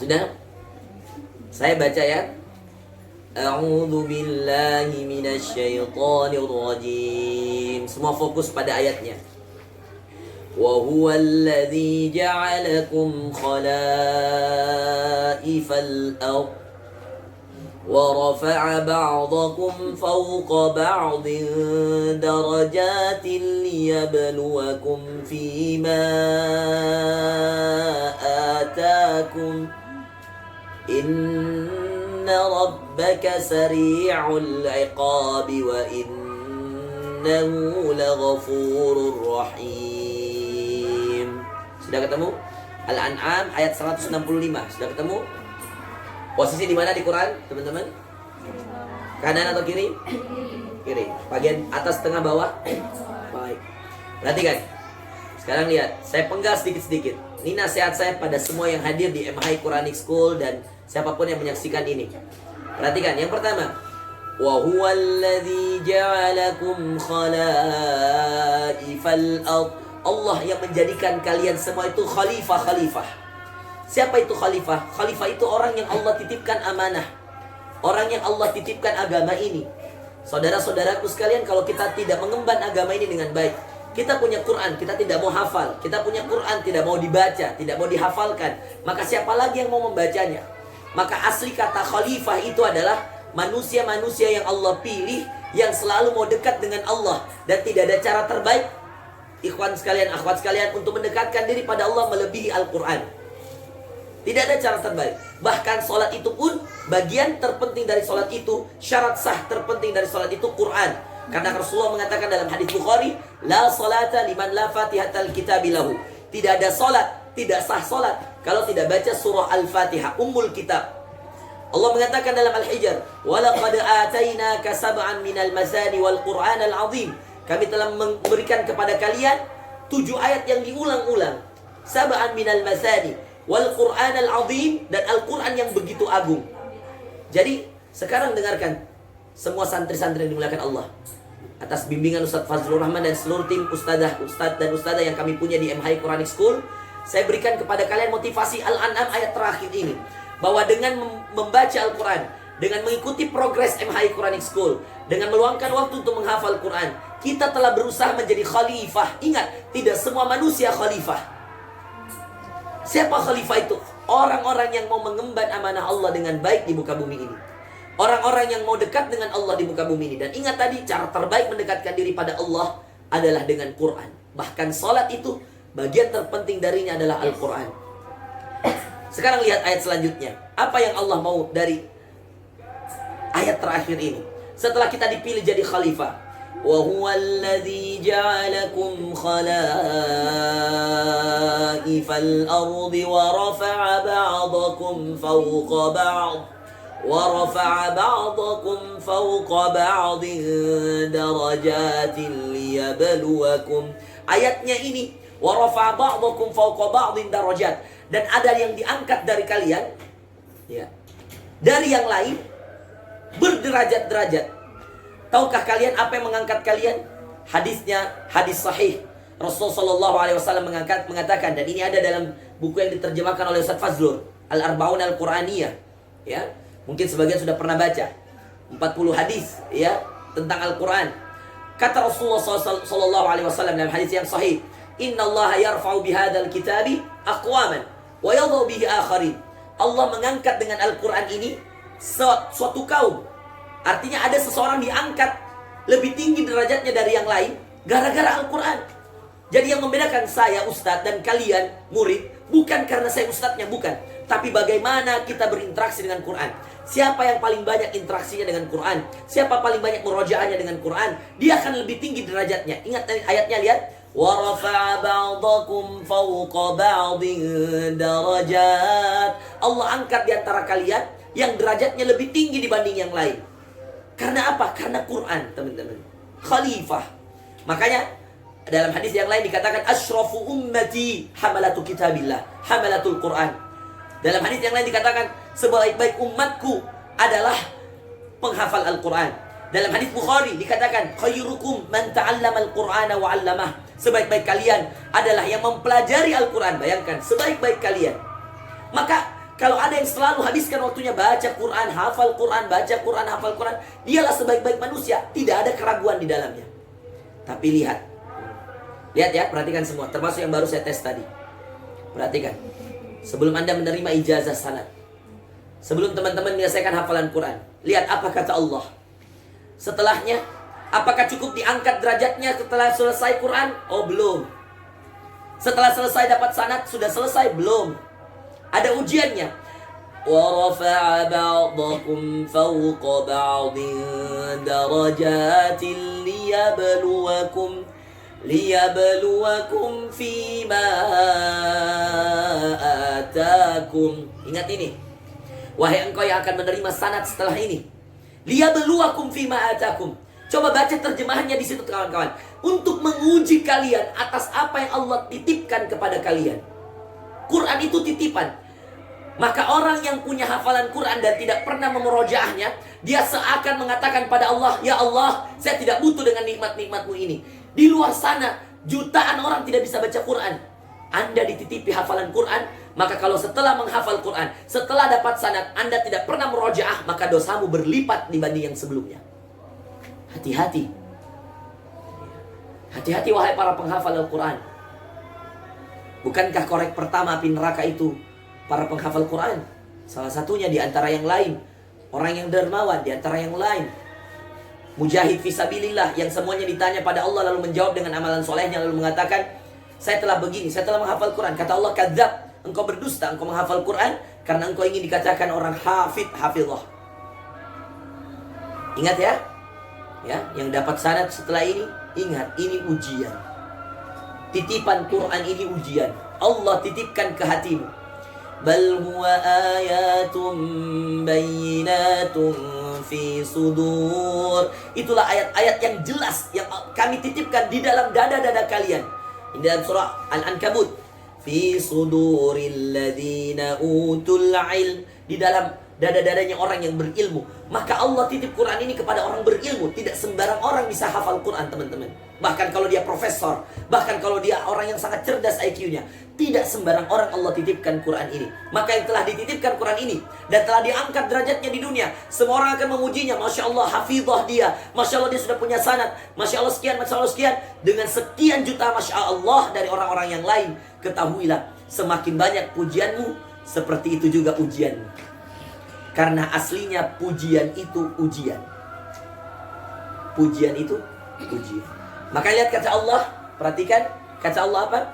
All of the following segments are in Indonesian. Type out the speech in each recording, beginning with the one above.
Sudah? Saya baca ya. A'udzu billahi minasyaitonir rajim. Semua fokus pada ayatnya. Wa huwal ladzi ja'alakum khalaifal ardh ورفع بعضكم فوق بعض درجات ليبلوكم فيما آتاكم إن ربك سريع العقاب وإنه لغفور رحيم. Sudah ketemu? Al-An'am ayat 165. Sudah ketemu? Posisi di mana di Quran, teman-teman? Kanan atau kiri? Kiri. Bagian atas, tengah, bawah? Baik. Perhatikan. Sekarang lihat, saya penggal sedikit-sedikit. Ini nasihat saya pada semua yang hadir di MHI Quranic School dan siapapun yang menyaksikan ini. Perhatikan, yang pertama. Wa huwallazi ja'alakum khalaifal ardh. Allah yang menjadikan kalian semua itu khalifah-khalifah. Siapa itu khalifah? Khalifah itu orang yang Allah titipkan amanah. Orang yang Allah titipkan agama ini. Saudara-saudaraku sekalian, kalau kita tidak mengemban agama ini dengan baik, kita punya Quran, kita tidak mau hafal. Kita punya Quran, tidak mau dibaca, tidak mau dihafalkan. Maka siapa lagi yang mau membacanya? Maka asli kata khalifah itu adalah manusia-manusia yang Allah pilih, yang selalu mau dekat dengan Allah. Dan tidak ada cara terbaik, ikhwan sekalian, akhwat sekalian, untuk mendekatkan diri pada Allah melebihi Al-Quran. Tidak ada cara terbaik. Bahkan sholat itu pun, bagian terpenting dari sholat itu, syarat sah terpenting dari sholat itu Quran. Karena Rasulullah mengatakan dalam hadis Bukhari, la salata liman la fatihatal kitabilahu. Tidak ada sholat, tidak sah sholat kalau tidak baca surah Al-Fatihah, ummul kitab. Allah mengatakan dalam Al-Hijr, walaqad atainaka sab'an minal masani wal Qur'an al-azim. Kami telah memberikan kepada kalian 7 ayat yang diulang-ulang. Sab'an minal masani wal Qur'an al-azim, dan Al-Quran yang begitu agung. Jadi sekarang dengarkan semua santri-santri yang dimuliakan Allah, atas bimbingan Ustaz Fazlur Rahman dan seluruh tim ustaz dan ustazah yang kami punya di MHI Quranic School, saya berikan kepada kalian motivasi Al-An'am ayat terakhir ini, bahwa dengan membaca Al-Quran, dengan mengikuti progres MHI Quranic School, dengan meluangkan waktu untuk menghafal Quran, kita telah berusaha menjadi khalifah. Ingat, tidak semua manusia khalifah. Siapa khalifah itu? Orang-orang yang mau mengemban amanah Allah dengan baik di muka bumi ini. Orang-orang yang mau dekat dengan Allah di muka bumi ini. Dan ingat tadi, cara terbaik mendekatkan diri pada Allah adalah dengan Quran. Bahkan salat itu, bagian terpenting darinya adalah Al-Quran. Sekarang lihat ayat selanjutnya. Apa yang Allah mau dari ayat terakhir ini? Setelah kita dipilih jadi khalifah, وَهُوَ الَّذِي جَعَلَكُمْ خَلَائِفَ الْأَرْضِ وَرَفَعَ بَعْضَكُمْ فَوْقَ بَعْضٍ دَرَجَاتٍ لِيَبْلُوَكُمْ. Ayatnya ini, وَرَفَعَ بَعْضَكُمْ فَوْقَ بَعْضٍ دَرَجَاتٍ. Dan ada yang diangkat dari kalian, ya, dari yang lain, berderajat-derajat. Tahukah kalian apa yang mengangkat kalian? Hadisnya, hadis sahih. Rasulullah SAW mengatakan, dan ini ada dalam buku yang diterjemahkan oleh Ustaz Fazlur, Al-Arba'un Al-Quraniyah. Ya, mungkin sebagian sudah pernah baca 40 hadis, ya, tentang Al-Quran. Kata Rasulullah SAW dalam hadis yang sahih, Inna Allah yarfa'u bihadal kitabi aqwaman wa yadhau bihi akharin. Allah mengangkat dengan Al-Quran ini suatu kaum. Artinya ada seseorang diangkat lebih tinggi derajatnya dari yang lain gara-gara Al-Quran. Jadi yang membedakan saya ustadz dan kalian murid, bukan karena saya ustadznya, bukan, tapi bagaimana kita berinteraksi dengan Quran. Siapa yang paling banyak interaksinya dengan Quran, siapa paling banyak murojaahnya dengan Quran, dia akan lebih tinggi derajatnya. Ingat ayatnya, lihat, وَرَفَعَ بَعْضَكُمْ فَوْقَ بَعْضٍ دَرَجَاتٍ. Allah angkat di antara kalian yang derajatnya lebih tinggi dibanding yang lain. Karena apa? Karena Quran, teman-teman. Khalifah. Makanya dalam hadis yang lain dikatakan asyrafu ummati hamalatu kitabillah, hamalatul Quran. Dalam hadis yang lain dikatakan sebaik-baik umatku adalah penghafal Al-Quran. Dalam hadis Bukhari dikatakan khairukum man ta'allama al-Qur'ana wa 'allamah. Sebaik-baik kalian adalah yang mempelajari Al-Quran. Bayangkan, sebaik-baik kalian. Maka Kalau ada yang selalu habiskan waktunya baca Quran, hafal Quran, baca Quran, hafal Quran, dialah sebaik-baik manusia. Tidak ada keraguan di dalamnya. Tapi lihat. Lihat ya, perhatikan semua. Termasuk yang baru saya tes tadi. Perhatikan. Sebelum Anda menerima ijazah sanad. Sebelum teman-teman menyelesaikan hafalan Quran. Lihat apa kata Allah. Setelahnya, apakah cukup diangkat derajatnya setelah selesai Quran? Oh, belum. Setelah selesai dapat sanad, sudah selesai? Belum. Ada ujiannya. وَرَفَعَ بَعْضَكُمْ فَوْقَ بَعْضٍ دَرَجَاتٍ لِيَبْلُوَكُمْ فِيمَا آتَاكُمْ. Ingat ini. Wahai engkau yang akan menerima sanad setelah ini. لِيَبْلُوَكُمْ فِيمَا آتَاكُمْ. Coba baca terjemahannya di situ kawan-kawan. Untuk menguji kalian atas apa yang Allah titipkan kepada kalian. Quran itu titipan. Maka orang yang punya hafalan Quran dan tidak pernah memurojaahnya, dia seakan mengatakan pada Allah, ya Allah, saya tidak butuh dengan nikmat-nikmatmu ini. Di luar sana, jutaan orang tidak bisa baca Quran. Anda dititipi hafalan Quran, maka kalau setelah menghafal Quran, setelah dapat sanad, Anda tidak pernah murojaah, maka dosamu berlipat dibanding yang sebelumnya. Hati-hati. Hati-hati wahai para penghafal Al-Quran. Bukankah korek pertama api neraka itu para penghafal Quran? Salah satunya di antara yang lain, orang yang dermawan di antara yang lain, mujahid fisabilillah yang semuanya ditanya pada Allah lalu menjawab dengan amalan solehnya lalu mengatakan, saya telah begini, saya telah menghafal Quran. Kata Allah, kadzab, engkau berdusta, engkau menghafal Quran karena engkau ingin dikatakan orang hafidhah. Ingat ya, yang dapat sanad setelah ini, ingat ini ujian. Titipan Quran ini ujian. Allah titipkan ke hatimu. Bal huwa ayatun bayyinatun fi sudur. Itulah ayat-ayat yang jelas yang kami titipkan di dalam dada-dada kalian. Di dalam surah Al-Ankabut. Fi suduril ladzina utul ilm. Di dalam dada-dadanya orang yang berilmu. Maka Allah titip Quran ini kepada orang berilmu. Tidak sembarang orang bisa hafal Quran, teman-teman. Bahkan kalau dia profesor, bahkan kalau dia orang yang sangat cerdas IQ-nya, tidak sembarang orang Allah titipkan Quran ini. Maka yang telah dititipkan Quran ini dan telah diangkat derajatnya di dunia, semua orang akan memujinya. Masya Allah hafidhah dia, Masya Allah dia sudah punya sanad, Masya Allah sekian, Masya Allah sekian. Dengan sekian juta Masya Allah dari orang-orang yang lain, ketahuilah semakin banyak pujianmu, seperti itu juga ujianmu. Karena aslinya pujian itu ujian. Pujian itu ujian. Maka lihat kata Allah, perhatikan kata Allah apa?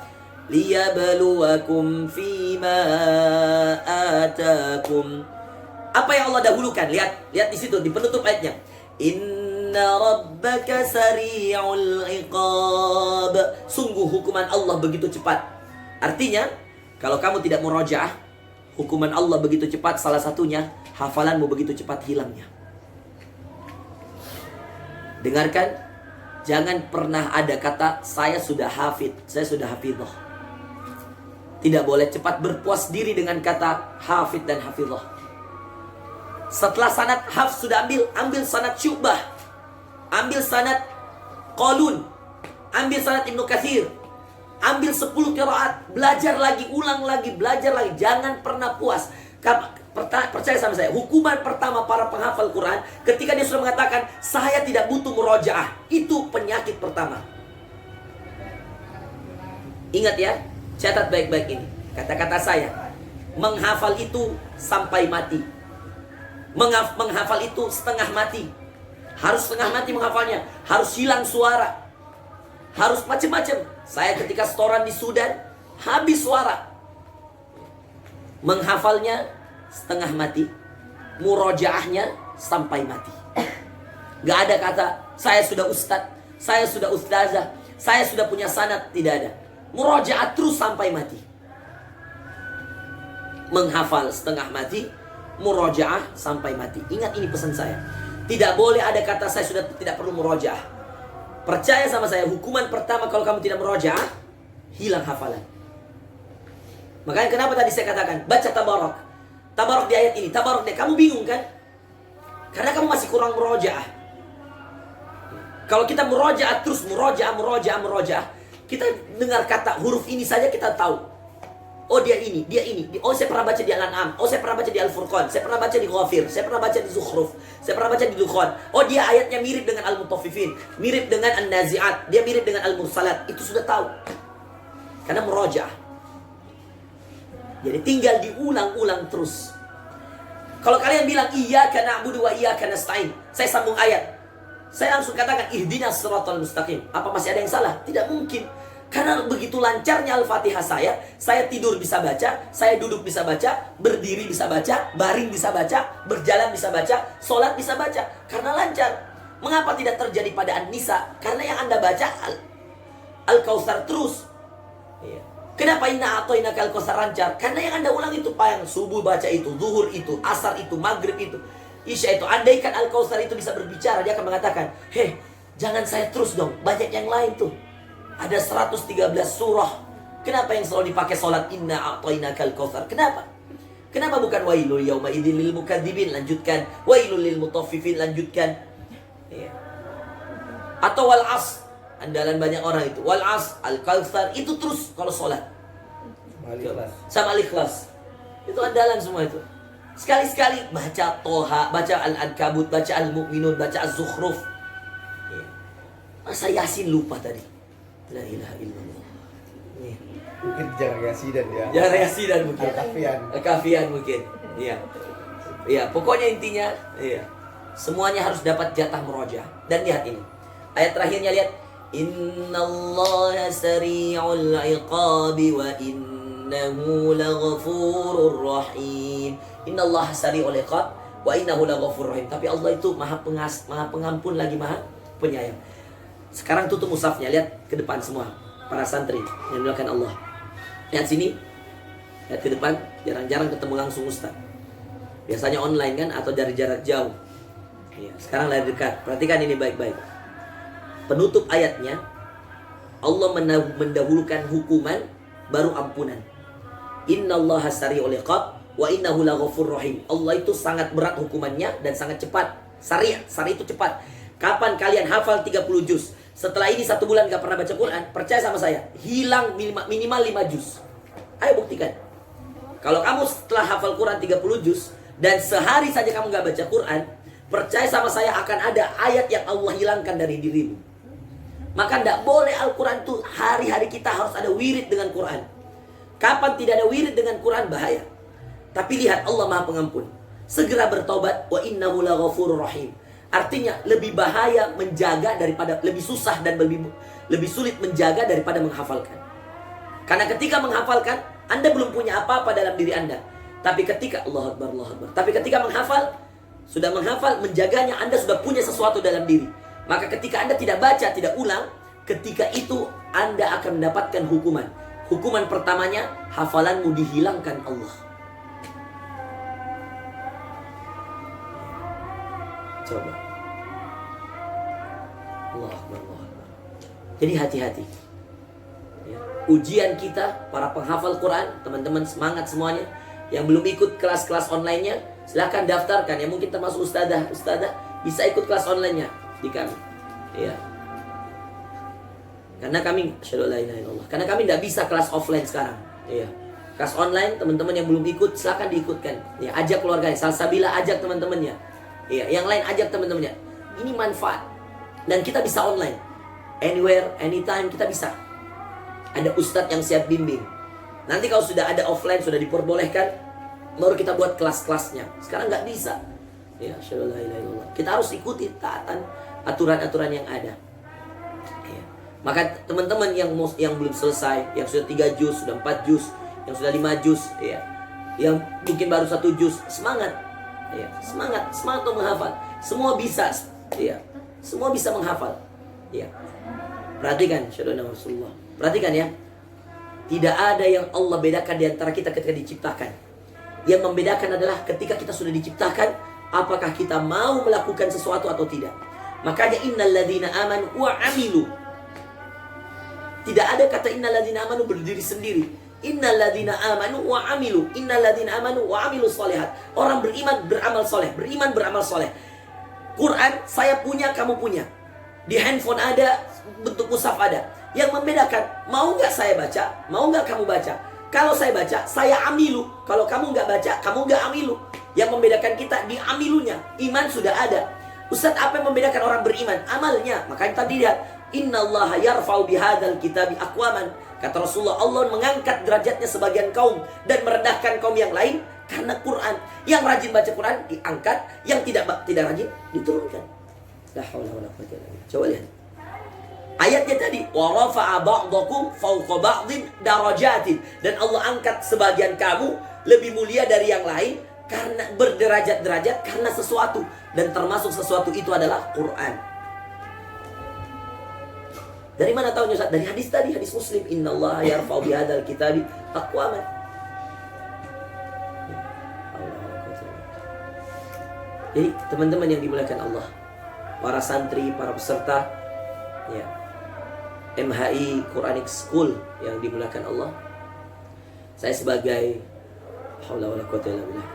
Liyabluwakum fima atakum. Apa yang Allah dahulukan? Lihat di situ di penutup ayatnya. Inna rabbaka sari'ul iqab. Sungguh hukuman Allah begitu cepat. Artinya, kalau kamu tidak murojaah, hukuman Allah begitu cepat, salah satunya hafalanmu begitu cepat hilangnya. Dengarkan. Jangan pernah ada kata, saya sudah hafid, saya sudah hafidhah. Tidak boleh cepat berpuas diri dengan kata hafid dan hafidhah. Setelah sanad hafz sudah ambil sanad Syu'bah, ambil sanad Qalun, ambil sanad Ibnu Katsir, ambil 10 qiraat, belajar lagi, ulang lagi, belajar lagi. Jangan pernah puas. Percaya sama saya, hukuman pertama para penghafal Quran ketika dia sudah mengatakan saya tidak butuh murojaah, itu penyakit pertama. Ingat ya, catat baik-baik ini kata-kata saya. Menghafal itu sampai mati. Menghafal itu setengah mati. Harus setengah mati menghafalnya. Harus hilang suara. Harus macam-macam. Saya ketika setoran di Sudan habis suara. Menghafalnya setengah mati, murojaahnya sampai mati. Gak ada kata saya sudah ustadz, saya sudah ustazah, saya sudah punya sanad. Tidak ada. Murojaah terus sampai mati. Menghafal setengah mati, murojaah sampai mati. Ingat ini pesan saya. Tidak boleh ada kata saya sudah tidak perlu murojaah. Percaya sama saya, hukuman pertama kalau kamu tidak murojaah, hilang hafalan. Makanya kenapa tadi saya katakan baca tabarok. Tabarok di ayat ini, tabarok di, kamu bingung kan? Karena kamu masih kurang murojaah. Kalau kita murojaah terus murojaah, kita dengar kata huruf ini saja kita tahu. Oh dia ini, dia ini. Oh saya pernah baca di Al-An'am. Oh saya pernah baca di Al-Furqan. Saya pernah baca di Ghafir. Saya pernah baca di Zukhruf. Saya pernah baca di Dukhan. Oh dia ayatnya mirip dengan Al-Mutaffifin, mirip dengan An-Nazi'at, dia mirip dengan Al-Mursalat. Itu sudah tahu. Karena murajaah. Jadi tinggal diulang-ulang terus. Kalau kalian bilang iyyaka na'budu wa iyyaka nasta'in, saya sambung ayat. Saya langsung katakan ihdinas siratal mustaqim. Apa masih ada yang salah? Tidak mungkin. Karena begitu lancarnya Al-Fatihah saya tidur bisa baca, saya duduk bisa baca, berdiri bisa baca, baring bisa baca, berjalan bisa baca, sholat bisa baca. Karena lancar. Mengapa tidak terjadi pada An-Nisa? Karena yang Anda baca Al-Kautsar terus. Iya. Kenapa inna a'tainaka al-kautsar lancar? Karena yang Anda ulang itu yang subuh baca itu, zuhur itu, asar itu, maghrib itu, isya itu. Andaikan Al-Kautsar itu bisa berbicara, dia akan mengatakan, heh, jangan saya terus dong, banyak yang lain tuh. Ada 113 surah. Kenapa yang selalu dipakai sholat inna a'tainaka al-kautsar? Kenapa? Kenapa bukan wailul yauma idzil lil mukadzibin? Lanjutkan. Wailul lil mutaffifin? Lanjutkan. Ya. Atau wal as, andalan banyak orang itu. Wal as, al-kautsar, itu terus kalau sholat. Sama al-ikhlas. Itu andalan semua itu. Sekali-sekali baca Toha, baca Al-Ankabut, baca Al-Mu'minun, baca Az-Zukhruf. Ya. Masa Yasin lupa tadi? La ilaha illallah. Mungkin jarang Yasidan ya. Jarang Yasidan mungkin. Al-Kafian mungkin. Iya. Iya, pokoknya intinya iya. Semuanya harus dapat jatah murojaah. Dan lihat ini. Ayat terakhirnya lihat, innallaha sari'ul iqabi wa innahu laghafurur rahim. Innallaha sari'ul iqab wa innahu laghafurur rahim. Tapi Allah itu maha pengampun lagi maha penyayang. Sekarang tutup mushafnya, lihat ke depan semua para santri yang dimuliakan Allah. Lihat sini, lihat ke depan. Jarang-jarang ketemu langsung ustaz. Biasanya online kan, atau dari jarak jauh. Ya, sekarang layar dekat. Perhatikan ini baik-baik. Penutup ayatnya, Allah mendahulukan hukuman baru ampunan. Innallaha sari'ul iqab wa innahu laghafurur rahim. Allah itu sangat berat hukumannya dan sangat cepat. Sari' itu cepat. Kapan kalian hafal 30 juz? Setelah ini 1 bulan gak pernah baca Quran, percaya sama saya, hilang minimal 5 juz. Ayo buktikan. Kalau kamu setelah hafal Quran 30 juz dan sehari saja kamu gak baca Quran, percaya sama saya akan ada ayat yang Allah hilangkan dari dirimu. Maka tidak boleh Al-Quran itu hari-hari kita harus ada wirid dengan Quran. Kapan tidak ada wirid dengan Quran, bahaya. Tapi lihat, Allah Maha Pengampun. Segera bertobat, wa innahu laghafurur rahim. Artinya lebih bahaya menjaga daripada, lebih susah dan lebih sulit menjaga daripada menghafalkan. Karena ketika menghafalkan, Anda belum punya apa-apa dalam diri Anda. Tapi ketika Allah Akbar, Allah Akbar. Tapi ketika menghafal, sudah menghafal, menjaganya, Anda sudah punya sesuatu dalam diri. Maka ketika Anda tidak baca, tidak ulang, ketika itu Anda akan mendapatkan hukuman. Hukuman pertamanya, hafalanmu dihilangkan Allah. Coba. Allah Akbar, Allah Akbar. Jadi hati-hati. Ya. Ujian kita, para penghafal Quran, teman-teman semangat semuanya. Yang belum ikut kelas-kelas online-nya, silahkan daftarkan. Ya mungkin termasuk ustadzah bisa ikut kelas online-nya di kami. Ya. Karena kami, asyhadu alla ilaha illallah. Karena kami tidak bisa kelas offline sekarang. Ya. Kelas online, teman-teman yang belum ikut, silahkan diikutkan. Ya, ajak keluarganya. Salsabila ajak teman-temannya. Iya, yang lain ajak teman-temannya. Ini manfaat. Dan kita bisa online. Anywhere, anytime kita bisa. Ada ustadz yang siap bimbing. Nanti kalau sudah ada offline, sudah diperbolehkan, baru kita buat kelas-kelasnya. Sekarang nggak bisa. Ya, asyhadu alla ilaha illallah. Kita harus ikuti taatan aturan-aturan yang ada. Ya. Maka teman-teman yang belum selesai, yang sudah 3 juz, sudah 4 juz, yang sudah 5 juz, ya, yang mungkin baru 1 juz, semangat. Ya, semangat untuk menghafal. Semua bisa, ya. Semua bisa menghafal. Ya. Perhatikan, syahadana Rasulullah. Perhatikan ya. Tidak ada yang Allah bedakan di antara kita ketika diciptakan. Yang membedakan adalah ketika kita sudah diciptakan, apakah kita mau melakukan sesuatu atau tidak. Makanya innal ladzina amanu wa amilu. Tidak ada kata innal ladzina amanu berdiri sendiri. Innal ladzina amanu wa amilu. Innal ladzina amanu wa amilu sholihat. Orang beriman beramal soleh. Beriman beramal soleh. Quran saya punya, kamu punya. Di handphone ada, bentuk mushaf ada. Yang membedakan, mau nggak saya baca, mau nggak kamu baca. Kalau saya baca, saya amilu. Kalau kamu nggak baca, kamu nggak amilu. Yang membedakan kita di amilunya. Iman sudah ada. Ustaz, apa yang membedakan orang beriman? Amalnya. Makanya tadi lihat, innallaha yarfa'u bihadzal kitabi aqwaman. Kata Rasulullah, Allah mengangkat derajatnya sebagian kaum dan merendahkan kaum yang lain karena Quran. Yang rajin baca Quran diangkat, yang tidak rajin diturunkan. La haula wala quwwata illa billah. Coba lihat. Ayatnya tadi, wa rafa'a ba'dakum fawqa ba'din darajatin, dan Allah angkat sebagian kamu lebih mulia dari yang lain karena berderajat-derajat karena sesuatu, dan termasuk sesuatu itu adalah Quran. Dari mana tahunya Ustaz? Dari hadis tadi, hadis Muslim, innallaha yarfa'u bihadzal kitabi aqwaman. Jadi teman-teman yang dimuliakan Allah, para santri, para peserta ya MHI Quranic School yang dimuliakan Allah, saya sebagai haula wala quwwata illa billah,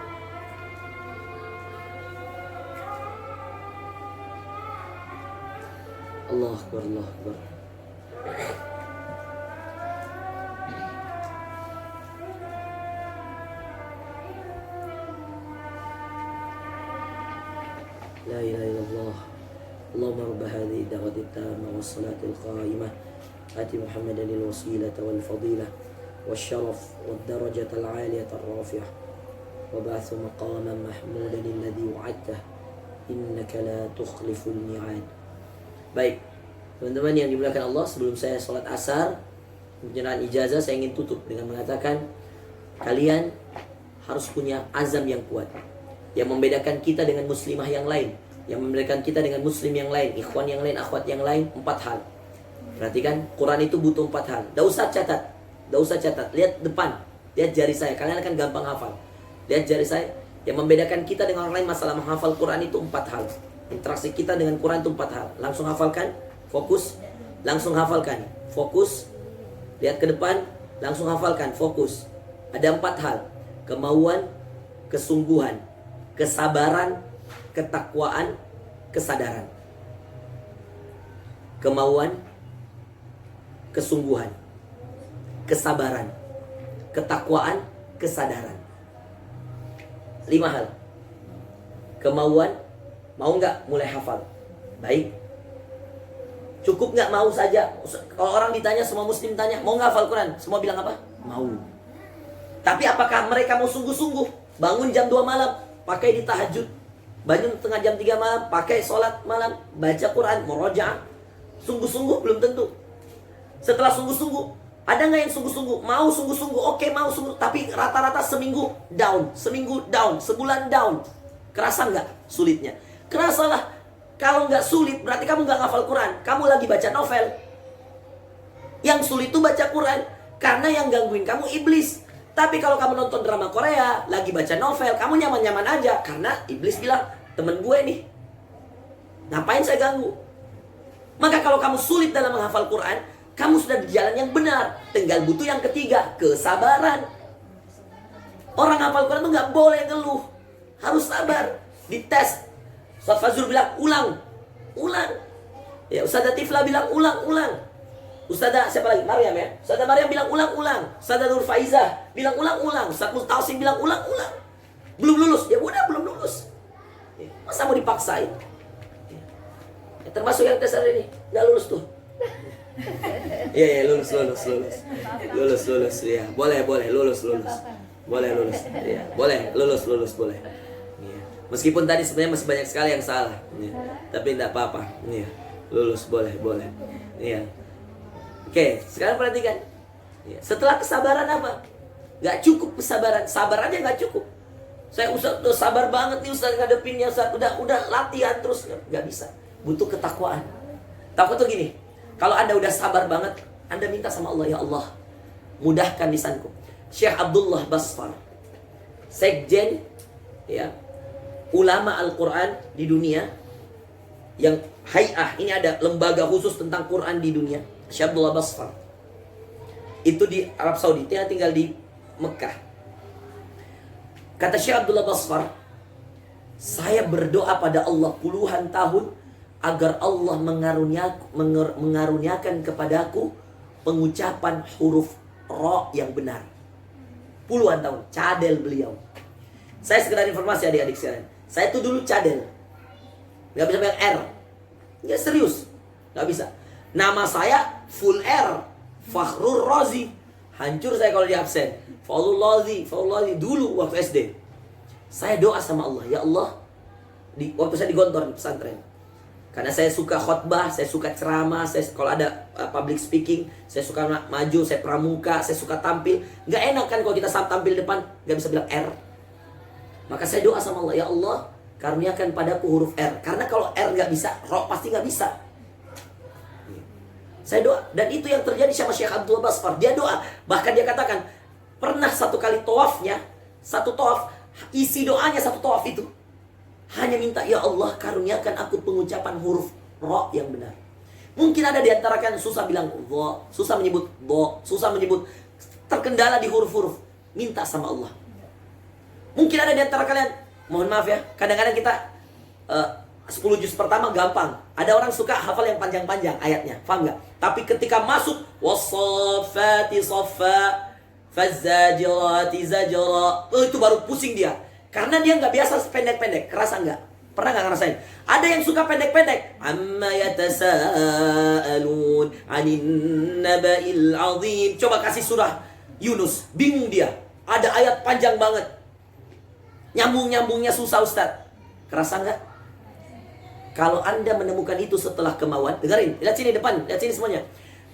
Allah akbar, Allah akbar. La ilaha illallah. Allahumma rabb hadhihi da'wati tamma was salati al-qa'imah ati Muhammadan al-wasilata wal fadilah wasyaraf wad darajata al-'aliyata ar-rafi'ah wa ba'athu maqaman mahmudan alladhi wa'adtah innaka la tukhliful mi'ad. Baik, teman-teman yang dimuliakan Allah, sebelum saya sholat asar penyerahan ijazah, saya ingin tutup dengan mengatakan kalian harus punya azam yang kuat. Yang membedakan kita dengan muslimah yang lain, yang membedakan kita dengan muslim yang lain, ikhwan yang lain, akhwat yang lain, 4 hal. Perhatikan, Quran itu butuh 4 hal. Tidak usah catat, lihat depan, lihat jari saya, kalian akan gampang hafal. Lihat jari saya. Yang membedakan kita dengan orang lain masalah menghafal Quran itu 4 hal. Interaksi kita dengan Quran itu 4 hal. Langsung hafalkan, fokus. Langsung hafalkan, fokus. Lihat ke depan, langsung hafalkan, fokus. Ada 4 hal. Kemauan, kesungguhan, kesabaran, ketakwaan, kesadaran. Kemauan, kesungguhan, kesabaran, ketakwaan, kesadaran. 5 hal. Kemauan, mau nggak mulai hafal? Baik. Cukup nggak mau saja? Kalau orang ditanya, semua muslim tanya, mau nggak hafal Quran? Semua bilang apa? Mau. Tapi apakah mereka mau sungguh-sungguh? Bangun jam 2 malam, pakai di tahajud. Bangun tengah jam 3 malam, pakai sholat malam, baca Quran, murojaah. Sungguh-sungguh belum tentu. Setelah sungguh-sungguh, ada nggak yang sungguh-sungguh? Mau sungguh-sungguh, oke mau sungguh. Tapi rata-rata seminggu down, sebulan down. Kerasa nggak sulitnya? Kerasalah. Kalau nggak sulit, berarti kamu nggak ngafal Quran. Kamu lagi baca novel. Yang sulit itu baca Quran. Karena yang gangguin kamu iblis. Tapi kalau kamu nonton drama Korea, lagi baca novel, kamu nyaman-nyaman aja. Karena iblis bilang, temen gue nih, ngapain saya ganggu? Maka kalau kamu sulit dalam menghafal Quran, kamu sudah di jalan yang benar. Tinggal butuh yang ketiga, kesabaran. Orang hafal Quran itu nggak boleh ngeluh. Harus sabar. Dites. Ustaz Fazrul bilang, ulang. Ya, Ustazah Tifla bilang, ulang. Ustazah siapa lagi? Maryam ya. Ustazah Maryam bilang ulang. Ustazah Nur Faizah bilang ulang. Ustaz Mustausim bilang ulang. Belum lulus. Ya udah belum lulus. Masa mau dipaksain? Ya, termasuk yang tes hari ini nggak lulus tuh. Iya lulus. Ya boleh lulus. Boleh lulus. Ya boleh lulus boleh. Ya. Meskipun tadi sebenarnya masih banyak sekali yang salah. Ya. Tapi tidak apa-apa. Ya. Lulus boleh. Iya. Oke, sekarang perhatikan. Ya, setelah kesabaran apa? Gak cukup kesabaran. Sabar aja gak cukup. Saya Ustaz udah sabar banget nih Ustaz ngadepinnya Ustaz. Udah latihan terus. Gak bisa. Butuh ketakwaan. Takwa tuh gini. Kalau Anda udah sabar banget, Anda minta sama Allah, ya Allah, mudahkan lisanku. Syekh Abdullah Basfar, sekjen ya, ulama Al-Quran di dunia, yang hay'ah, ini ada lembaga khusus tentang Quran di dunia. Syekh Abdullah Basfar itu di Arab Saudi, dia tinggal di Mekah. Kata Syekh Abdullah Basfar, saya berdoa pada Allah puluhan tahun agar Allah mengaruniakan kepadaku pengucapan huruf ra yang benar. puluhan tahun. Cadel beliau. Saya sekedar informasi adik-adik sekalian. Saya tuh dulu cadel. Gak bisa bilang R. Ya serius. Gak bisa. Nama saya full R. Fakhrul Razi. Hancur saya kalau di absen. Faulul Lazi. Dulu waktu SD. Saya doa sama Allah. Ya Allah. Waktu saya di Gontor di pesantren. Karena saya suka khotbah, saya suka ceramah, kalau ada public speaking, saya suka maju, saya pramuka, saya suka tampil. Nggak enak kan kalau kita tampil depan, nggak bisa bilang R. Maka saya doa sama Allah, ya Allah, karuniakan padaku huruf R. Karena kalau R nggak bisa, Ro pasti nggak bisa. Saya doa, dan itu yang terjadi sama Syekh Abdul Basfar. Dia doa, bahkan dia katakan, pernah satu kali tawafnya, satu tawaf, isi doanya satu tawaf itu. Hanya minta, ya Allah karuniakan aku pengucapan huruf Ro yang benar. Mungkin ada di antara kalian susah bilang Dho, susah menyebut Dho, susah menyebut, terkendala di huruf-huruf. Minta sama Allah. Mungkin ada di antara kalian, mohon maaf ya, kadang-kadang kita 10 juz pertama gampang. Ada orang suka hafal yang panjang-panjang ayatnya, paham nggak? Tapi ketika masuk wassafati saffa fazzajirati zajra, itu baru pusing dia. Karena dia nggak biasa pendek-pendek. Kerasa nggak? Pernah nggak ngerasain? Ada yang suka pendek-pendek. Amma yatasaalun anin naba'il azim. Coba kasih surah Yunus. Bingung dia. Ada ayat panjang banget. Nyambung-nyambungnya susah Ustaz. Kerasa nggak? Kalau Anda menemukan itu setelah kemauan. Dengarin. Lihat sini depan. Lihat sini semuanya.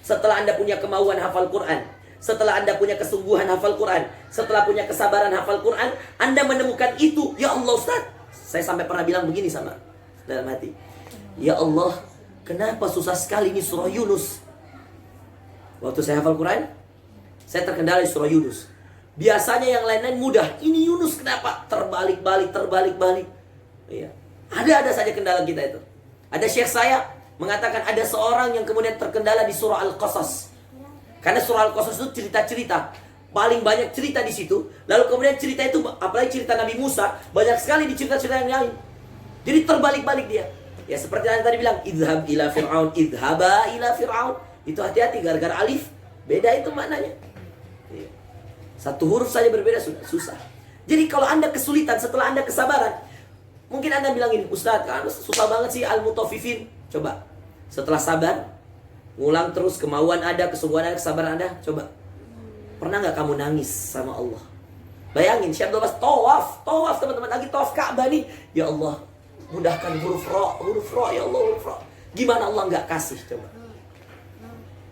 Setelah Anda punya kemauan hafal Quran. Setelah Anda punya kesungguhan hafal Quran, setelah punya kesabaran hafal Quran, Anda menemukan itu. Ya Allah Ustaz, saya sampai pernah bilang begini sama dalam hati, ya Allah, kenapa susah sekali ini surah Yunus? Waktu saya hafal Quran, saya terkendala di surah Yunus. Biasanya yang lain-lain mudah, ini Yunus kenapa? Terbalik-balik. Iya. Ada saja kendala kita itu. Ada syekh saya mengatakan ada seorang yang kemudian terkendala di surah Al-Qasas. Karena surah Al-Qasas itu cerita-cerita. Paling banyak cerita di situ. Lalu kemudian cerita itu, apalagi cerita Nabi Musa, banyak sekali di cerita-cerita yang lain. Jadi terbalik-balik dia. Ya seperti yang tadi bilang, idhab ila fir'aun, idhaba ila fir'aun. Itu hati-hati, gara-gara alif. Beda itu maknanya. Satu huruf saja berbeda, sudah susah. Jadi kalau Anda kesulitan setelah Anda kesabaran, mungkin Anda bilangin, Ustaz, kan susah banget sih al-mutaffifin. Coba, setelah sabar, ngulang terus, kemauan ada, kesungguhan ada, kesabaran ada. Coba, pernah nggak kamu nangis sama Allah? Bayangin, Syekh Abdul Basfar tawaf teman-teman, lagi tawaf Ka'bah nih. Ya Allah, mudahkan huruf Ro, ya Allah, huruf Ro. Gimana Allah nggak kasih? Coba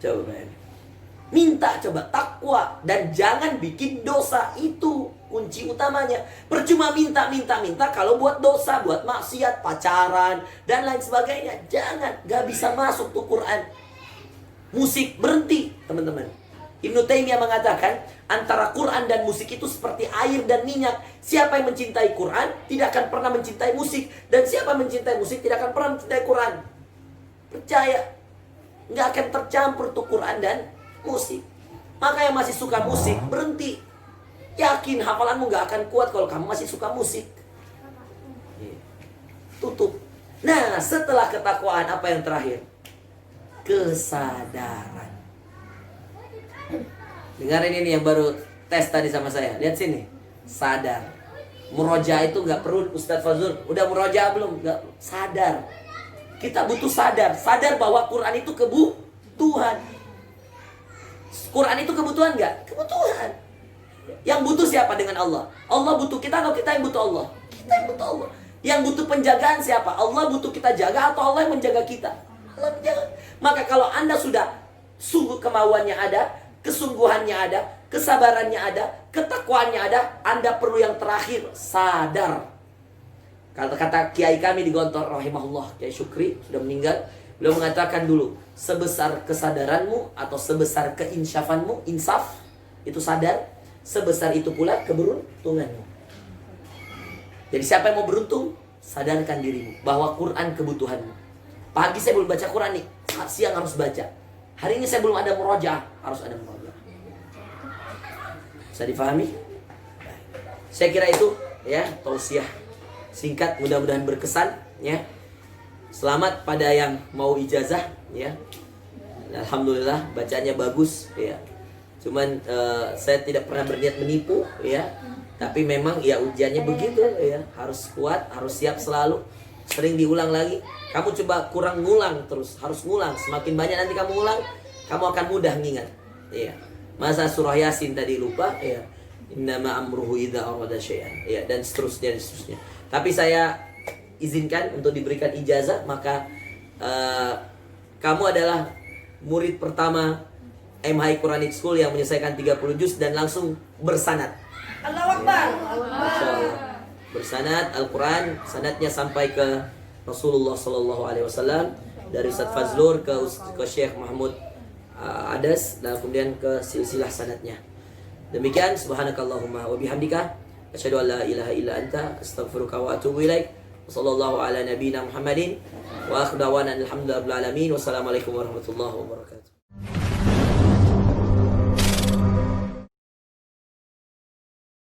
bayangin. Minta, coba, takwa. Dan jangan bikin dosa, itu kunci utamanya. Percuma minta kalau buat dosa, buat maksiat, pacaran, dan lain sebagainya. Jangan, nggak bisa masuk tuh Quran. Musik berhenti, teman-teman. Ibnu Taimiyah mengatakan antara Quran dan musik itu seperti air dan minyak. Siapa yang mencintai Quran tidak akan pernah mencintai musik, dan siapa yang mencintai musik tidak akan pernah mencintai Quran. Percaya, nggak akan tercampur tuh Quran dan musik. Maka yang masih suka musik berhenti. Yakin hafalanmu nggak akan kuat kalau kamu masih suka musik. Tutup. Nah, setelah ketakwaan apa yang terakhir? Kesadaran. Dengarin ini yang baru tes tadi sama saya. Lihat sini. Sadar. Muroja itu nggak perlu Ustadz Fazul. Udah muroja belum? Nggak. Sadar. Kita butuh sadar. Sadar bahwa Quran itu kebutuhan. Quran itu kebutuhan nggak? Kebutuhan. Yang butuh siapa dengan Allah? Allah butuh kita atau kita yang butuh Allah? Kita yang butuh Allah. Yang butuh penjagaan siapa? Allah butuh kita jaga atau Allah yang menjaga kita? Allah menjaga. Maka kalau Anda sudah sungguh kemauannya ada, kesungguhannya ada, kesabarannya ada, ketakwaannya ada, Anda perlu yang terakhir, sadar. Kata kiai kami di Gontor rahimahullah, Kiai Syukri sudah meninggal, beliau mengatakan dulu, sebesar kesadaranmu atau sebesar keinsyafanmu, insaf itu sadar, sebesar itu pula keberuntunganmu. Jadi siapa yang mau beruntung, sadarkan dirimu bahwa Quran kebutuhanmu. Pagi saya belum baca Quran nih, siang harus baca. Hari ini saya belum ada murojaah, harus ada murojaah. Bisa difahami? Saya kira itu ya tausiah singkat, mudah-mudahan berkesan ya. Selamat pada yang mau ijazah ya. Alhamdulillah bacanya bagus ya. Cuman saya tidak pernah berniat menipu ya. Tapi memang ya ujiannya begitu ya. Harus kuat, harus siap selalu. Sering diulang lagi. Kamu coba kurang ngulang terus, harus ngulang. Semakin banyak nanti kamu ulang, kamu akan mudah ngingat. Ya. Masa surah Yasin tadi lupa ya. Innama amruhu idza arada syai'an. Ya, dan seterusnya dan seterusnya. Tapi saya izinkan untuk diberikan ijazah, maka kamu adalah murid pertama MHI Quranic School yang menyelesaikan 30 juz dan langsung bersanad. Allahu Akbar. Masya Allah. Bersanad Al-Quran, sanadnya sampai ke Rasulullah SAW, dari Ustaz Fazlur ke Syekh Mahmud Adas, dan kemudian ke silsilah sanadnya. Demikian, subhanakallahumma wa bihamdika asyhadu an la ilaha illa anta astaghfiruka wa atubu ilaik. Wassallallahu ala nabiyyina Muhammadin wa akhiru da'wana alhamdulillahi rabbil alamin. Wassalamualaikum warahmatullahi wabarakatuh.